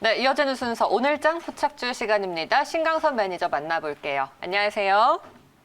네, 이어지는 순서 오늘장 포착주 시간입니다. 신강선 매니저 만나볼게요. 안녕하세요.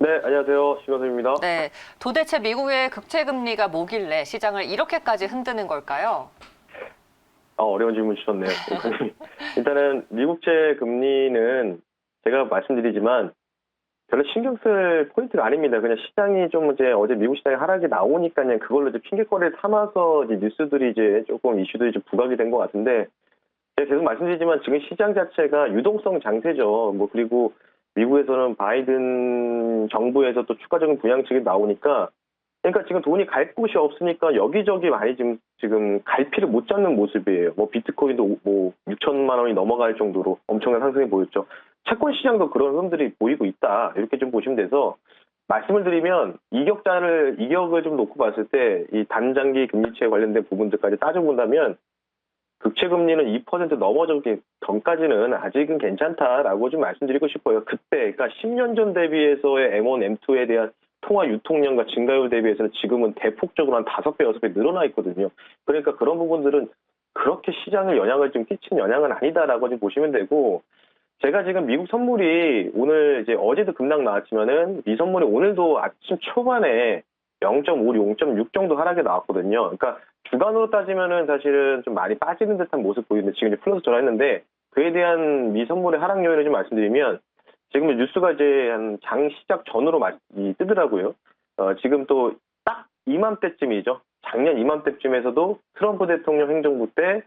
네, 안녕하세요. 신원섭입니다. 네, 도대체 미국의 국채금리가 뭐길래 시장을 이렇게까지 흔드는 걸까요? 어려운 질문 주셨네요. 일단은 미국채 금리는 제가 말씀드리지만 별로 신경 쓸 포인트가 아닙니다. 그냥 시장이 좀 이제 어제 미국 시장이 하락이 나오니까 그냥 그걸로 이제 핑계거리를 삼아서 이제 뉴스들이 이제 조금 이슈들이 좀 부각이 된 것 같은데, 제가 계속 말씀드리지만 지금 시장 자체가 유동성 장세죠. 그리고 미국에서는 바이든 정부에서 또 추가적인 부양책이 나오니까, 그러니까 지금 돈이 갈 곳이 없으니까 여기저기 많이 지금 갈피를 못 잡는 모습이에요. 비트코인도 6천만 원이 넘어갈 정도로 엄청난 상승이 보였죠. 채권 시장도 그런 흐름들이 보이고 있다. 이렇게 좀 보시면 돼서, 말씀을 드리면 이격을 좀 놓고 봤을 때 이 단장기 금리채 관련된 부분들까지 따져본다면 국채금리는 2% 넘어가기 전까지는 아직은 괜찮다라고 좀 말씀드리고 싶어요. 그때, 그러니까 10년 전 대비해서의 M1, M2에 대한 통화 유통량과 증가율 대비해서는 지금은 대폭적으로 한 5배, 6배 늘어나 있거든요. 그러니까 그런 부분들은 그렇게 시장을 영향을 좀 끼친 영향은 아니다라고 좀 보시면 되고, 제가 지금 미국 선물이 오늘 이제 어제도 급락 나왔지만은 이 선물이 오늘도 아침 초반에 0.5, 0.6 정도 하락이 나왔거든요. 그러니까 주간으로 따지면은 사실은 좀 많이 빠지는 듯한 모습 보이는데 지금 이제 플러스 전환했는데, 그에 대한 미 선물의 하락 요인을 좀 말씀드리면, 지금 뉴스가 이제 한 장 시작 전으로 뜨더라고요. 지금 또 딱 이맘때쯤이죠. 작년 이맘때쯤에서도 트럼프 대통령 행정부 때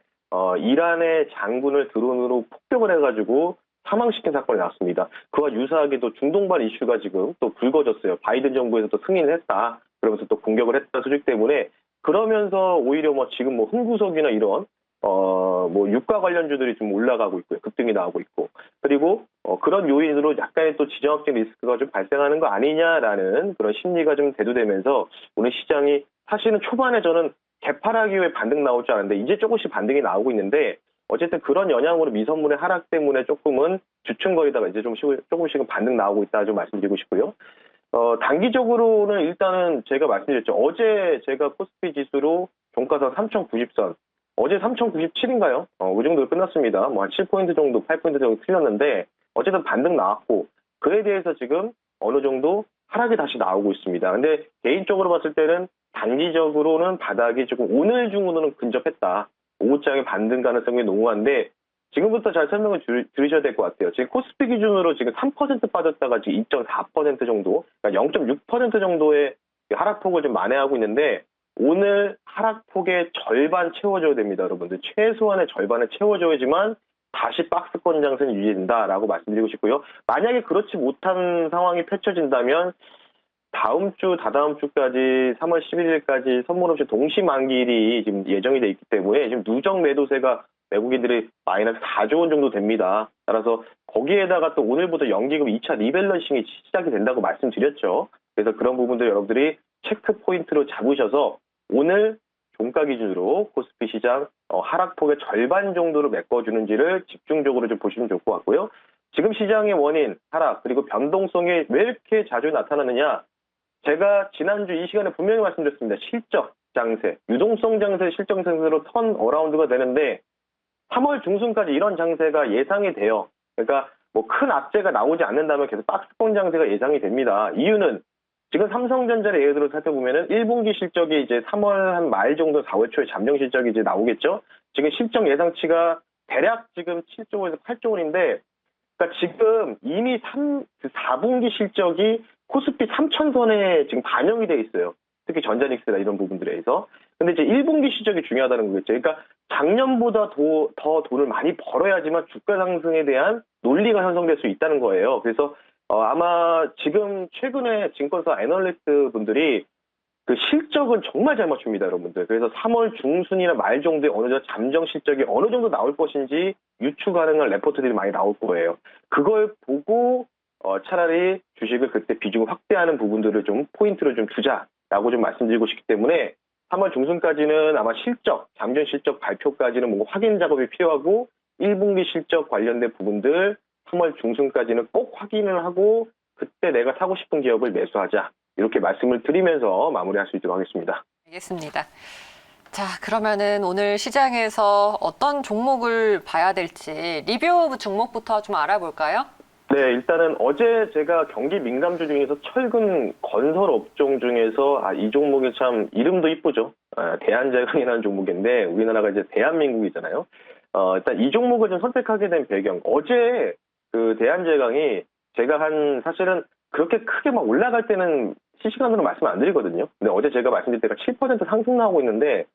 이란의 장군을 드론으로 폭격을 해가지고 사망시킨 사건이 나왔습니다. 그와 유사하게도 중동발 이슈가 지금 또 불거졌어요. 바이든 정부에서 또 승인을 했다. 그러면서 또 공격을 했다 소식 때문에, 그러면서 오히려 지금 흥구석이나 이런 유가 관련주들이 좀 올라가고 있고요. 급등이 나오고 있고. 그리고 그런 요인으로 약간의 또 지정학적 리스크가 좀 발생하는 거 아니냐라는 그런 심리가 좀 대두되면서 오늘 시장이 사실은 초반에 저는 개파락 이후에 반등 나올 줄 알았는데 이제 조금씩 반등이 나오고 있는데, 어쨌든 그런 영향으로 미선물의 하락 때문에 조금은 주춤거리다가 이제 조금씩은 반등 나오고 있다 좀 말씀드리고 싶고요. 단기적으로는 일단은 제가 말씀드렸죠. 어제 제가 코스피 지수로 종가상 3,090선, 어제 3,097인가요? 그 정도로 끝났습니다. 한 7포인트 정도, 8포인트 정도 틀렸는데, 어쨌든 반등 나왔고, 그에 대해서 지금 어느 정도 하락이 다시 나오고 있습니다. 근데 개인적으로 봤을 때는 단기적으로는 바닥이 조금 오늘 중으로는 근접했다. 오후장의 반등 가능성이 농후한데, 지금부터 잘 설명을 들으셔야 될 것 같아요. 지금 코스피 기준으로 지금 3% 빠졌다가 지금 2.4% 정도, 그러니까 0.6% 정도의 하락폭을 좀 만회하고 있는데, 오늘 하락폭의 절반 채워줘야 됩니다, 여러분들. 최소한의 절반을 채워줘야지만 다시 박스권 장세는 유지된다라고 말씀드리고 싶고요. 만약에 그렇지 못한 상황이 펼쳐진다면 다음 주, 다다음 주까지 3월 11일까지 선물 없이 동시 만기일이 지금 예정이 돼 있기 때문에 지금 누적 매도세가 외국인들이 마이너스 4조 원 정도 됩니다. 따라서 거기에다가 또 오늘부터 연기금 2차 리밸런싱이 시작이 된다고 말씀드렸죠. 그래서 그런 부분들 여러분들이 체크 포인트로 잡으셔서 오늘 종가 기준으로 코스피 시장 하락폭의 절반 정도로 메꿔주는지를 집중적으로 좀 보시면 좋을 것 같고요. 지금 시장의 원인, 하락, 그리고 변동성이 왜 이렇게 자주 나타나느냐? 제가 지난주 이 시간에 분명히 말씀드렸습니다. 실적 장세, 유동성 장세, 실적 장세로 턴 어라운드가 되는데 3월 중순까지 이런 장세가 예상이 돼요. 그러니까 큰 악재가 나오지 않는다면 계속 박스권 장세가 예상이 됩니다. 이유는 지금 삼성전자를 예를 들어 살펴보면은 1분기 실적이 이제 3월 한 말 정도 4월 초에 잠정 실적이 이제 나오겠죠. 지금 실적 예상치가 대략 지금 7조 원에서 8조 원인데, 그러니까 지금 이미 4분기 실적이 코스피 3,000선에 지금 반영이 돼 있어요. 특히 전자닉스나 이런 부분들에서. 근데 이제 1분기 실적이 중요하다는 거겠죠. 그러니까 작년보다 더 돈을 많이 벌어야지만 주가 상승에 대한 논리가 형성될 수 있다는 거예요. 그래서 아마 지금 최근에 증권사 애널리스트 분들이 그 실적은 정말 잘 맞춥니다, 여러분들. 그래서 3월 중순이나 말 정도에 어느 정도 잠정 실적이 어느 정도 나올 것인지 유추 가능한 레포트들이 많이 나올 거예요. 그걸 보고 차라리 주식을 그때 비중을 확대하는 부분들을 좀 포인트로 좀 두자라고 좀 말씀드리고 싶기 때문에 3월 중순까지는 아마 잠정 실적 발표까지는 뭔가 확인 작업이 필요하고 1분기 실적 관련된 부분들 3월 중순까지는 꼭 확인을 하고 그때 내가 사고 싶은 기업을 매수하자. 이렇게 말씀을 드리면서 마무리할 수 있도록 하겠습니다. 알겠습니다. 자, 그러면은 오늘 시장에서 어떤 종목을 봐야 될지 리뷰 종목부터 좀 알아볼까요? 네, 일단은 어제 제가 경기 민감주 중에서 철근 건설 업종 중에서 이 종목이 참 이름도 이쁘죠. 대한제강이라는 종목인데 우리나라가 이제 대한민국이잖아요. 일단 이 종목을 좀 선택하게 된 배경. 어제 그 대한제강이 제가 사실은 그렇게 크게 막 올라갈 때는 실시간으로 말씀 안 드리거든요. 근데 어제 제가 말씀드릴 때가 7% 상승 나오고 있는데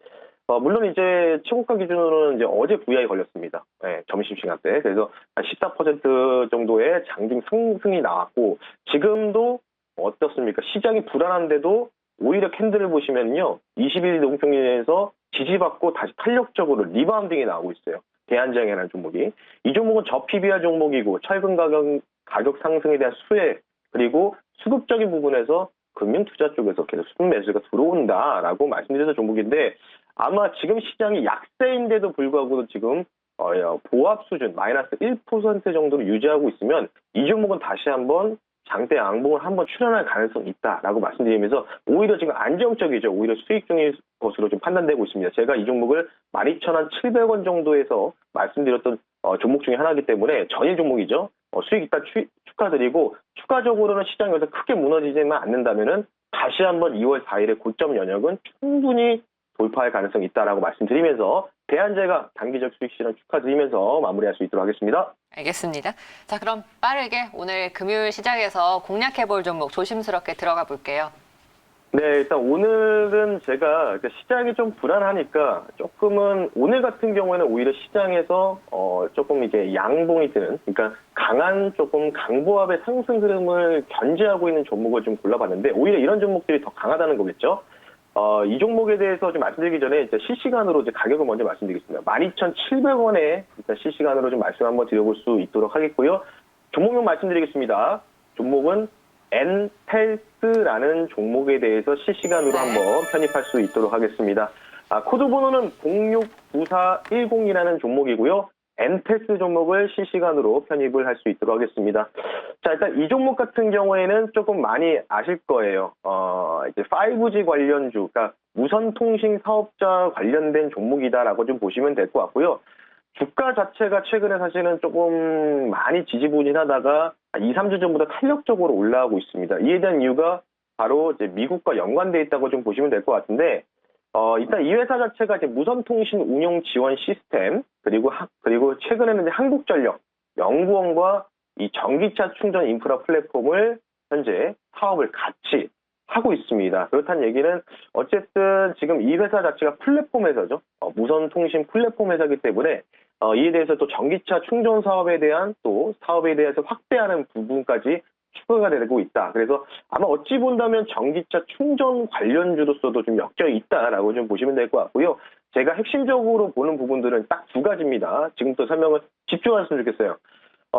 물론 이제 최고가 기준으로는 이제 어제 VI 걸렸습니다. 네, 점심시간 때. 그래서 한 14% 정도의 장중 상승이 나왔고, 지금도 어떻습니까? 시장이 불안한데도 오히려 캔들을 보시면요. 21일 농평균에서 지지받고 다시 탄력적으로 리바운딩이 나오고 있어요. 대한장이라는 종목이. 이 종목은 저PBR 종목이고, 철근 가격 상승에 대한 수혜, 그리고 수급적인 부분에서 금융투자 쪽에서 계속 수급 매수가 들어온다라고 말씀드렸던 종목인데, 아마 지금 시장이 약세인데도 불구하고 지금 보합 수준 마이너스 1% 정도로 유지하고 있으면 이 종목은 다시 한번 장대 양봉을 한번 출현할 가능성이 있다라고 말씀드리면서 오히려 지금 안정적이죠. 오히려 수익 중인 것으로 좀 판단되고 있습니다. 제가 이 종목을 12,700원 정도에서 말씀드렸던 종목 중에 하나이기 때문에 전일 종목이죠. 수익 일단 축하드리고 추가적으로는 시장에서 크게 무너지지만 않는다면은 다시 한번 2월 4일의 고점 연역은 충분히 돌파할 가능성이 있다라고 말씀드리면서 대한제가 단기적 수익 실현 축하드리면서 마무리할 수 있도록 하겠습니다. 알겠습니다. 자, 그럼 빠르게 오늘 금요일 시장에서 공략해볼 종목 조심스럽게 들어가 볼게요. 네, 일단 오늘은 제가 시장이 좀 불안하니까 조금은 오늘 같은 경우에는 오히려 시장에서 조금 이게 양봉이 드는, 그러니까 강한 조금 강보합의 상승 흐름을 견제하고 있는 종목을 좀 골라봤는데 오히려 이런 종목들이 더 강하다는 거겠죠. 이 종목에 대해서 좀 말씀드리기 전에 이제 실시간으로 이제 가격을 먼저 말씀드리겠습니다. 12,700원에 일단 실시간으로 좀 말씀 한번 드려볼 수 있도록 하겠고요. 종목명 말씀드리겠습니다. 종목은 엔텔스라는 종목에 대해서 실시간으로 한번 편입할 수 있도록 하겠습니다. 코드 번호는 069410이라는 종목이고요. 엔텔스 종목을 실시간으로 편입을 할 수 있도록 하겠습니다. 자, 일단 이 종목 같은 경우에는 조금 많이 아실 거예요. 이제 5G 관련주, 그러니까 무선통신 사업자 관련된 종목이다라고 좀 보시면 될 것 같고요. 주가 자체가 최근에 사실은 조금 많이 지지부진하다가 2, 3주 전보다 탄력적으로 올라가고 있습니다. 이에 대한 이유가 바로 이제 미국과 연관되어 있다고 좀 보시면 될 것 같은데, 일단 이 회사 자체가 이제 무선통신 운용 지원 시스템, 그리고 최근에는 이제 한국전력, 연구원과 이 전기차 충전 인프라 플랫폼을 현재 사업을 같이 하고 있습니다. 그렇다는 얘기는 어쨌든 지금 이 회사 자체가 플랫폼 회사죠. 무선통신 플랫폼 회사이기 때문에 이에 대해서 또 전기차 충전 사업에 대한 또 사업에 대해서 확대하는 부분까지 추가가 되고 있다. 그래서 아마 어찌 본다면 전기차 충전 관련주로서도 좀 역적이 있다라고 좀 보시면 될 것 같고요. 제가 핵심적으로 보는 부분들은 딱 두 가지입니다. 지금부터 설명을 집중하셨으면 좋겠어요.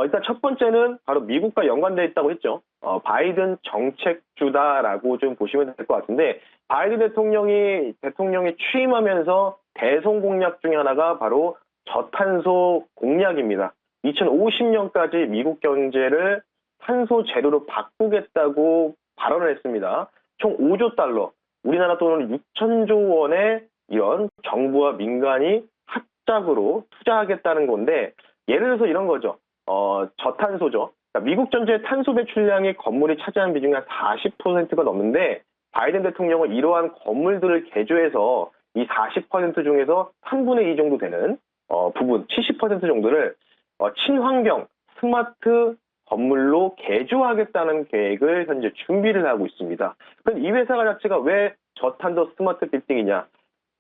일단 첫 번째는 바로 미국과 연관되어 있다고 했죠. 바이든 정책주다라고 좀 보시면 될 것 같은데, 바이든 대통령이 취임하면서 대선 공약 중에 하나가 바로 저탄소 공약입니다. 2050년까지 미국 경제를 탄소 제로로 바꾸겠다고 발언을 했습니다. 총 5조 달러, 우리나라 돈으로 6천조 원의 이런 정부와 민간이 합작으로 투자하겠다는 건데, 예를 들어서 이런 거죠. 저탄소죠. 그러니까 미국 전체의 탄소 배출량이 건물이 차지하는 비중이 한 40%가 넘는데, 바이든 대통령은 이러한 건물들을 개조해서 이 40% 중에서 3분의 2 정도 되는 부분, 70% 정도를 친환경 스마트 건물로 개조하겠다는 계획을 현재 준비를 하고 있습니다. 그럼 이 회사가 자체가 왜 저탄소 스마트 빌딩이냐?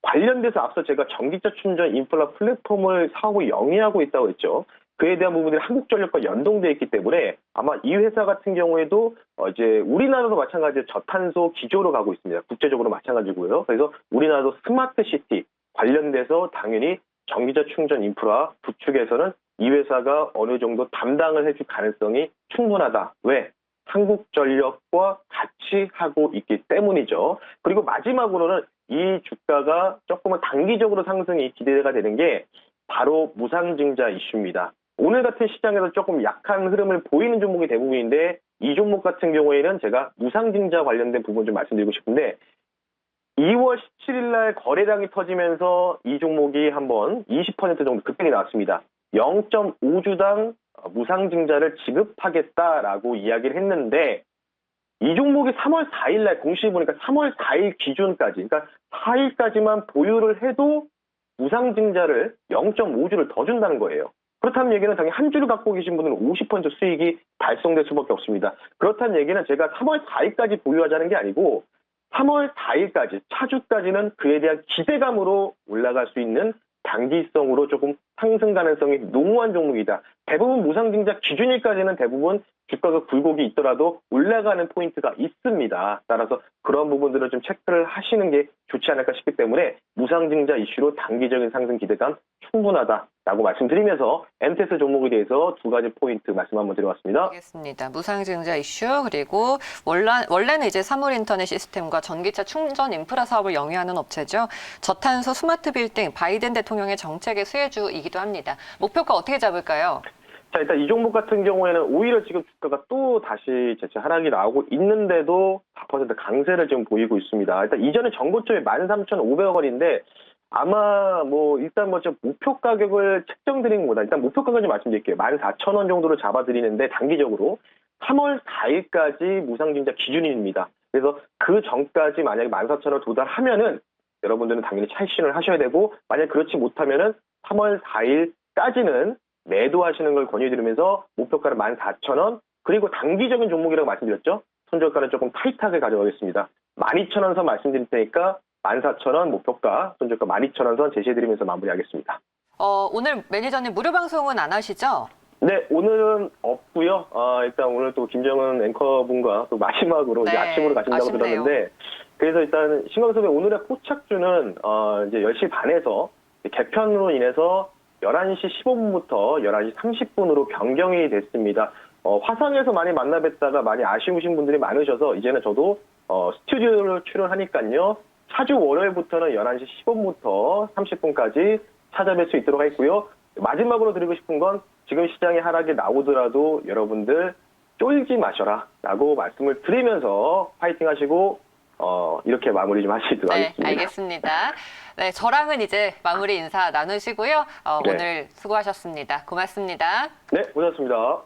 관련돼서 앞서 제가 전기차 충전 인프라 플랫폼을 사업을 영위하고 있다고 했죠. 그에 대한 부분들이 한국전력과 연동되어 있기 때문에 아마 이 회사 같은 경우에도 이제 우리나라도 마찬가지로 저탄소 기조로 가고 있습니다. 국제적으로 마찬가지고요. 그래서 우리나라도 스마트 시티 관련돼서 당연히 전기차 충전 인프라 구축에서는 이 회사가 어느 정도 담당을 해줄 가능성이 충분하다. 왜? 한국전력과 같이 하고 있기 때문이죠. 그리고 마지막으로는 이 주가가 조금은 단기적으로 상승이 기대가 되는 게 바로 무상증자 이슈입니다. 오늘 같은 시장에서 조금 약한 흐름을 보이는 종목이 대부분인데 이 종목 같은 경우에는 제가 무상증자 관련된 부분 좀 말씀드리고 싶은데 2월 17일 날 거래량이 터지면서 이 종목이 한번 20% 정도 급등이 나왔습니다. 0.5주당 무상증자를 지급하겠다라고 이야기를 했는데 이 종목이 3월 4일 날 공시 보니까 3월 4일 기준까지, 그러니까 4일까지만 보유를 해도 무상증자를 0.5주를 더 준다는 거예요. 그렇다는 얘기는 당연히 한 주를 갖고 계신 분들은 50% 수익이 달성될 수밖에 없습니다. 그렇다는 얘기는 제가 3월 4일까지 보유하자는 게 아니고 3월 4일까지, 차주까지는 그에 대한 기대감으로 올라갈 수 있는 단기성으로 조금 상승 가능성이 농후한 종목이다. 대부분 무상증자 기준일까지는 대부분 주가가 굴곡이 있더라도 올라가는 포인트가 있습니다. 따라서 그런 부분들을 좀 체크를 하시는 게 좋지 않을까 싶기 때문에 무상증자 이슈로 단기적인 상승 기대감 충분하다라고 말씀드리면서 MTS 종목에 대해서 두 가지 포인트 말씀 한번 드려봤습니다. 알겠습니다. 무상증자 이슈 그리고 원래는 이제 사물인터넷 시스템과 전기차 충전 인프라 사업을 영위하는 업체죠. 저탄소 스마트 빌딩 바이든 대통령의 정책의 수혜주이기도 합니다. 목표가 어떻게 잡을까요? 자, 일단 이 종목 같은 경우에는 오히려 지금 주가가 또 다시 재차 하락이 나오고 있는데도 4% 강세를 지금 보이고 있습니다. 일단 이전에 전고점이 13,500원인데 아마 일단 좀 목표 가격을 책정드린 것보다 일단 목표 가격 좀 말씀드릴게요. 14,000원 정도로 잡아드리는데 단기적으로 3월 4일까지 무상증자 기준입니다. 그래서 그 전까지 만약에 14,000원 도달하면은 여러분들은 당연히 차익실현을 하셔야 되고 만약 그렇지 못하면은 3월 4일까지는 매도하시는 걸 권유드리면서 목표가는 14,000원 그리고 단기적인 종목이라고 말씀드렸죠. 손절가는 조금 타이트하게 가져가겠습니다. 12,000원 선 말씀드릴 테니까 14,000원 목표가 손절가 12,000원 선 제시해드리면서 마무리하겠습니다. 오늘 매니저님 무료 방송은 안 하시죠? 네, 오늘은 없고요. 일단 오늘 또 김정은 앵커분과 또 마지막으로 이제 아침으로 가신다고 아쉽네요. 들었는데 그래서 일단 신광섭의 오늘의 포착주는 이제 10시 반에서 개편으로 인해서 11시 15분부터 11시 30분으로 변경이 됐습니다. 화상에서 많이 만나 뵀다가 많이 아쉬우신 분들이 많으셔서 이제는 저도 스튜디오를 출연하니까요. 차주 월요일부터는 11시 10분부터 30분까지 찾아뵐 수 있도록 하겠고요. 마지막으로 드리고 싶은 건 지금 시장이 하락이 나오더라도 여러분들 쫄지 마셔라 라고 말씀을 드리면서 파이팅 하시고 이렇게 마무리 좀 하시도록 하겠습니다. 네, 알겠습니다. 네, 저랑은 이제 마무리 인사 나누시고요. 네. 오늘 수고하셨습니다. 고맙습니다. 네, 고맙습니다.